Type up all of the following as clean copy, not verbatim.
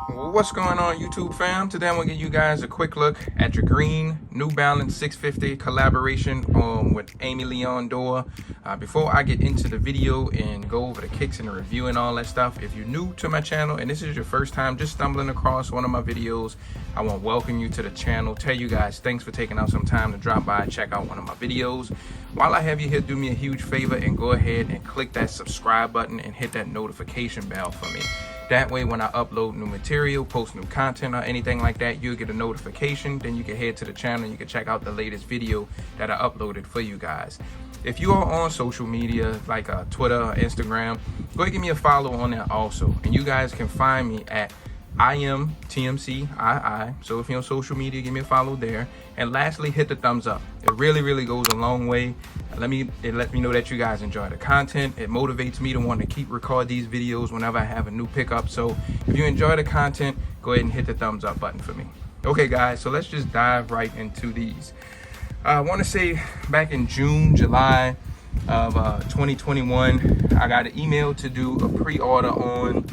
What's going on, YouTube fam? Today I'm gonna give you guys a quick look at your green New Balance 650 collaboration with Aimé Dore. Before I get into the video and go over the kicks and the review and all that stuff, if you're new to my channel and this is your first time just stumbling across one of my videos, I want to welcome you to the channel. Tell you guys thanks for taking out some time to drop by and check out one of my videos. While I have you here, do me a huge favor and go ahead and click that subscribe button and hit that notification bell for me. That way, when I upload new material, post new content or anything like that, you'll get a notification. Then you can head to the channel and you can check out the latest video that I uploaded for you guys. If you are on social media like Twitter or Instagram, go ahead and give me a follow on there also. And you guys can find me at IMTMCII. So if you're on social media, give me a follow there. And lastly, hit the thumbs up. It really goes a long way. It lets me know that you guys enjoy the content. It motivates me to want to keep record these videos whenever I have a new pickup. So if you enjoy the content, go ahead and hit the thumbs up button for me. Okay guys, so let's just dive right into these. I want to say back in July of 2021, I got an email to do a pre-order on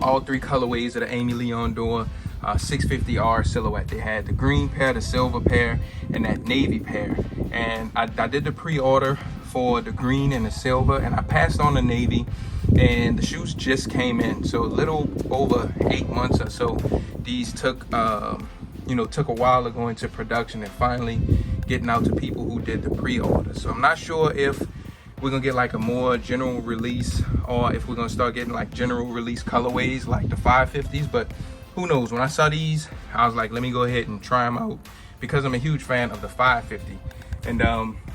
all three colorways of the Aimé Dore 650R silhouette. They had the green pair, the silver pair, and that navy pair. And I did the pre-order for the green and the silver, and I passed on the navy, and the shoes just came in. So a little over 8 months or so. These took took a while to go into production and finally getting out to people who did the pre-order. So I'm not sure if we're gonna get like a more general release or if we're gonna start getting like general release colorways like the 550s, but who knows. When I saw these, I was like, let me go ahead and try them out because I'm a huge fan of the 550. And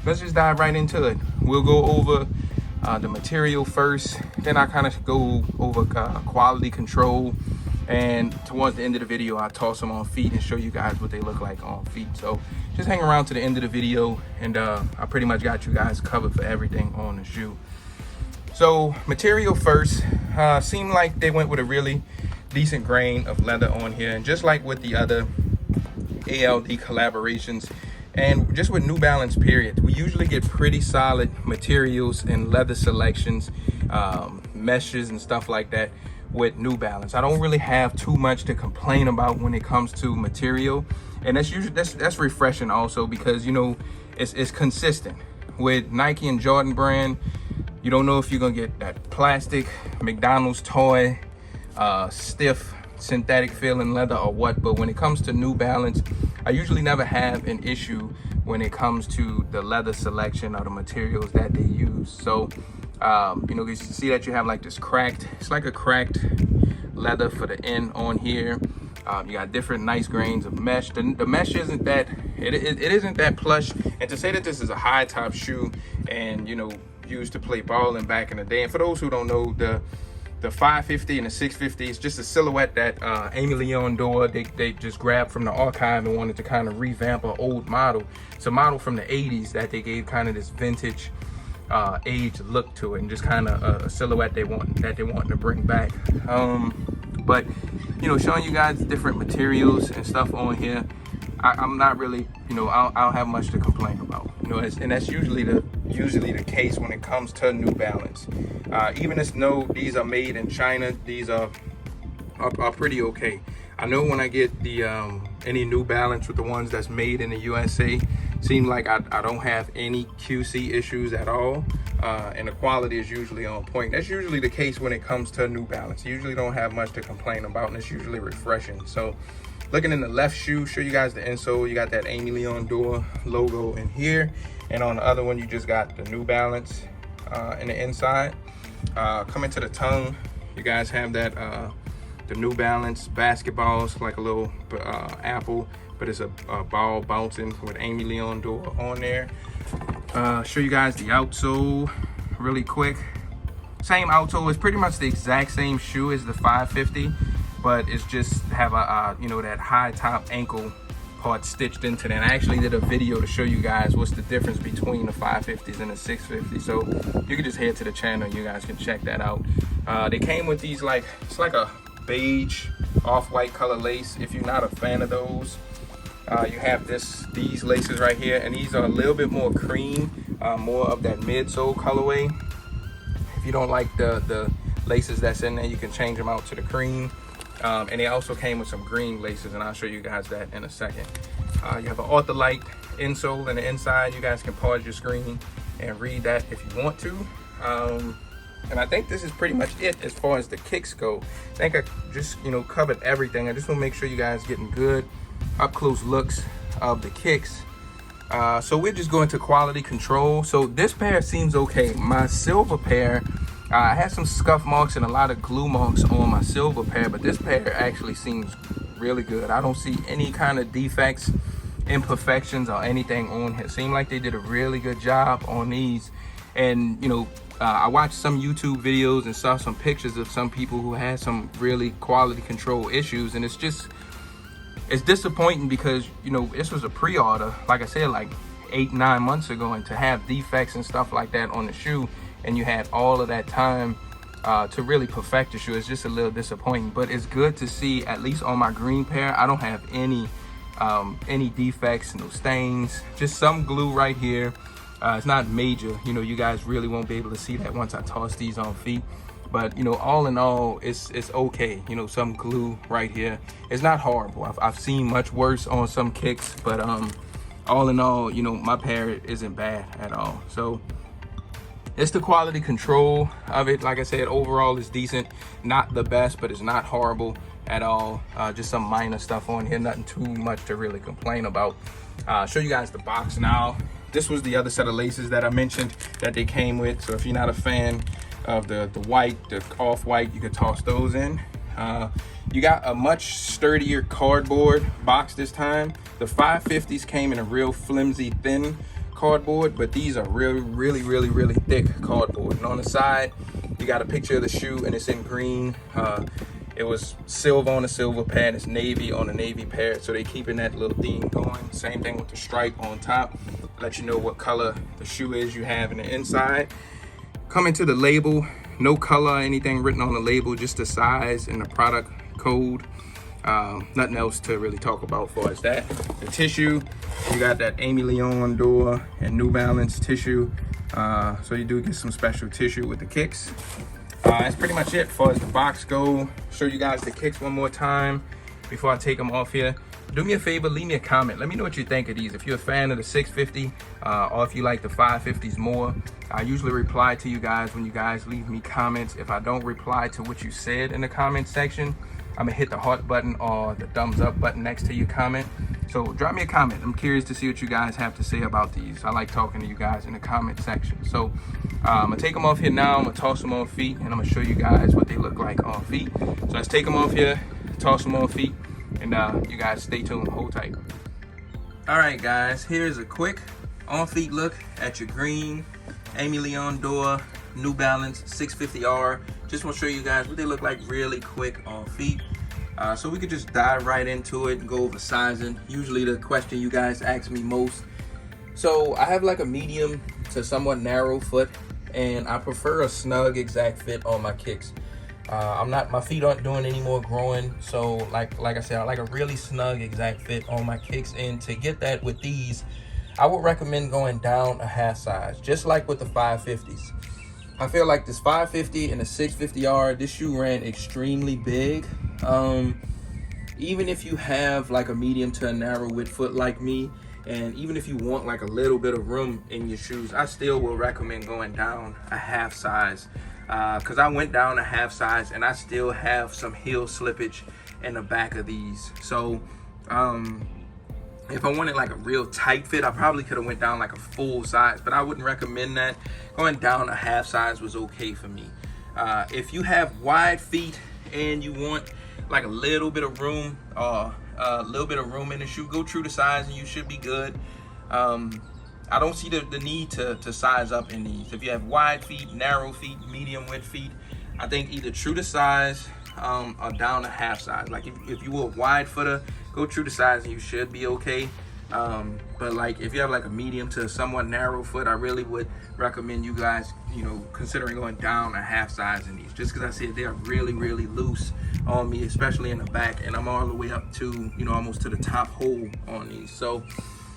let's just dive right into it. We'll go over the material first, then I kind of go over quality control, and towards the end of the video I'll toss them on feet and show you guys what they look like on feet. So just hang around to the end of the video, and I pretty much got you guys covered for everything on the shoe. So material first, seemed like they went with a really decent grain of leather on here, and just like with the other ALD collaborations and just with New Balance period, we usually get pretty solid materials and leather selections, meshes and stuff like that with New Balance. I don't really have too much to complain about when it comes to material, and that's usually that's refreshing also, because it's consistent. With Nike and Jordan brand, you don't know if you're gonna get that plastic McDonald's toy stiff synthetic feeling leather or what. But when it comes to New Balance, I usually never have an issue when it comes to the leather selection or the materials that they use. So you see that you have like this it's like a cracked leather for the end on here. You got different nice grains of mesh. The mesh isn't that, it isn't that plush. And to say that this is a high top shoe and used to play balling back in the day, and for those who don't know, the 550 and the 650 is just a silhouette that Aimé Dore, they just grabbed from the archive and wanted to kind of revamp an old model. It's a model from the 80s that they gave kind of this vintage age look to it, and just kind of a silhouette they want to bring back. But showing you guys different materials and stuff on here, I'm not really, I don't have much to complain about, and that's usually the case when it comes to New Balance. Even though these are made in China, these are pretty okay. I know when I get the any New Balance with the ones that's made in the USA, seem like I don't have any QC issues at all, and the quality is usually on point. That's usually the case when it comes to New Balance. You usually don't have much to complain about, and it's usually refreshing. So looking in the left shoe, show you guys the insole. You got that Aimé Dore logo in here, and on the other one you just got the New Balance in the inside. Coming to the tongue, you guys have that the New Balance basketballs, like a little apple, but it's a ball bouncing with Aimé Dore on there. Show you guys the outsole really quick. Same outsole, it's pretty much the exact same shoe as the 550, but it's just have a that high top ankle part stitched into that. And I actually did a video to show you guys what's the difference between the 550s and the 650s, so you can just head to the channel and you guys can check that out. They came with these, like, it's like a beige off-white color lace. If you're not a fan of those, you have these laces right here, and these are a little bit more cream, more of that midsole colorway. If you don't like the laces that's in there, you can change them out to the cream. And they also came with some green laces, and I'll show you guys that in a second. You have an Ultralight insole in the inside. You guys can pause your screen and read that if you want to. And I think this is pretty much it as far as the kicks go. I think I just, covered everything. I just want to make sure you guys getting good up close looks of the kicks. So we're just going to quality control. So this pair seems okay. My silver pair, I had some scuff marks and a lot of glue marks on my silver pair, but this pair actually seems really good. I don't see any kind of defects, imperfections, or anything on here. Seemed like they did a really good job on these. And I watched some YouTube videos and saw some pictures of some people who had some really quality control issues, and it's disappointing because this was a pre-order, like I said, like 8-9 months ago, and to have defects and stuff like that on the shoe, and you had all of that time to really perfect the shoe, it's just a little disappointing. But it's good to see, at least on my green pair, I don't have any defects, no stains, just some glue right here. It's not major, you guys really won't be able to see that once I toss these on feet. But all in all, it's okay. Some glue right here. It's not horrible. I've seen much worse on some kicks, but all in all, my pair isn't bad at all. So it's the quality control of it. Like I said, overall it's decent. Not the best, but it's not horrible at all. Just some minor stuff on here, nothing too much to really complain about. Show you guys the box now. This was the other set of laces that I mentioned that they came with. So if you're not a fan of the white, the off-white, you could toss those in. You got a much sturdier cardboard box this time. The 550s came in a real flimsy, thin cardboard, but these are really thick cardboard. And on the side, you got a picture of the shoe, and it's in green. It was silver on the silver pad, it's navy on the navy pad, so they keeping that little theme going. Same thing with the stripe on top, let you know what color the shoe is you have in the inside. Coming to the label, no color or anything written on the label, just the size and the product code. Nothing else to really talk about as far as that. The tissue, you got that Aimé, Dore, and New Balance tissue. So you do get some special tissue with the kicks. That's pretty much it as far as the box go. Show you guys the kicks one more time before I take them off here. Do me a favor, leave me a comment. Let me know what you think of these. If you're a fan of the 650 or if you like the 550s more. I usually reply to you guys when you guys leave me comments. If I don't reply to what you said in the comment section, I'm gonna hit the heart button or the thumbs up button next to your comment. So drop me a comment. I'm curious to see what you guys have to say about these. I like talking to you guys in the comment section. So I'm gonna take them off here now. I'm gonna toss them on feet, and I'm gonna show you guys what they look like on feet. So let's take them off here, toss them on feet, and you guys stay tuned, hold tight. All right guys, here's a quick on feet look at your green Aimé Dore New Balance 650R. Just want to show you guys what they look like really quick on feet. So we could just dive right into it and go over sizing. Usually the question you guys ask me most. So I have like a medium to somewhat narrow foot, and I prefer a snug exact fit on my kicks. My feet aren't doing any more growing, so like I said, I like a really snug exact fit on my kicks. And to get that with these, I would recommend going down a half size, just like with the 550s. I feel like this 550 and the 650R, this shoe ran extremely big. Even if you have like a medium to a narrow width foot like me, and even if you want like a little bit of room in your shoes, I still will recommend going down a half size. Because I went down a half size and I still have some heel slippage in the back of these. So if I wanted like a real tight fit, I probably could have went down like a full size, but I wouldn't recommend that. Going down a half size was okay for me. If you have wide feet and you want like a little bit of room, in the shoe, go true to size and you should be good. I don't see the need to size up in these. If you have wide feet, narrow feet, medium width feet, I think either true to size or down a half size. Like if you were a wide footer, go true to size and you should be okay. But like if you have like a medium to somewhat narrow foot, I really would recommend you guys, considering going down a half size in these, just because I said they're really loose on me, especially in the back, and I'm all the way up to almost to the top hole on these. So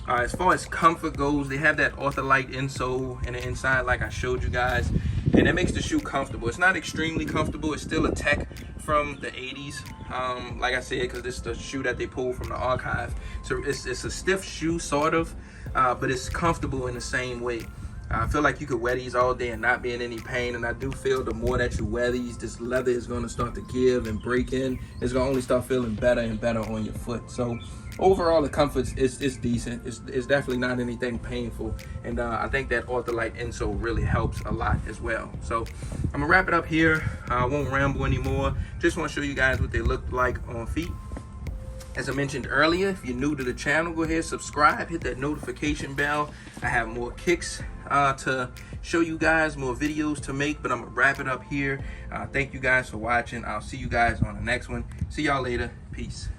as far as comfort goes, they have that Ultralight insole in the inside like I showed you guys, and it makes the shoe comfortable. It's not extremely comfortable. It's still a Tech from the 80s, like I said, because this is the shoe that they pulled from the archive. So it's a stiff shoe, sort of, but it's comfortable in the same way. I feel like you could wear these all day and not be in any pain, and I do feel the more that you wear these, this leather is going to start to give and break in. It's going to only start feeling better and better on your foot. So overall, the comfort is decent. It's definitely not anything painful, and I think that Ultralight insole really helps a lot as well. So I'm gonna wrap it up here. I won't ramble anymore. Just want to show you guys what they look like on feet. As I mentioned earlier, if you're new to the channel, go ahead, subscribe, hit that notification bell. I have more kicks to show you guys, more videos to make, but I'm gonna wrap it up here. Thank you guys for watching. I'll see you guys on the next one. See y'all later. Peace.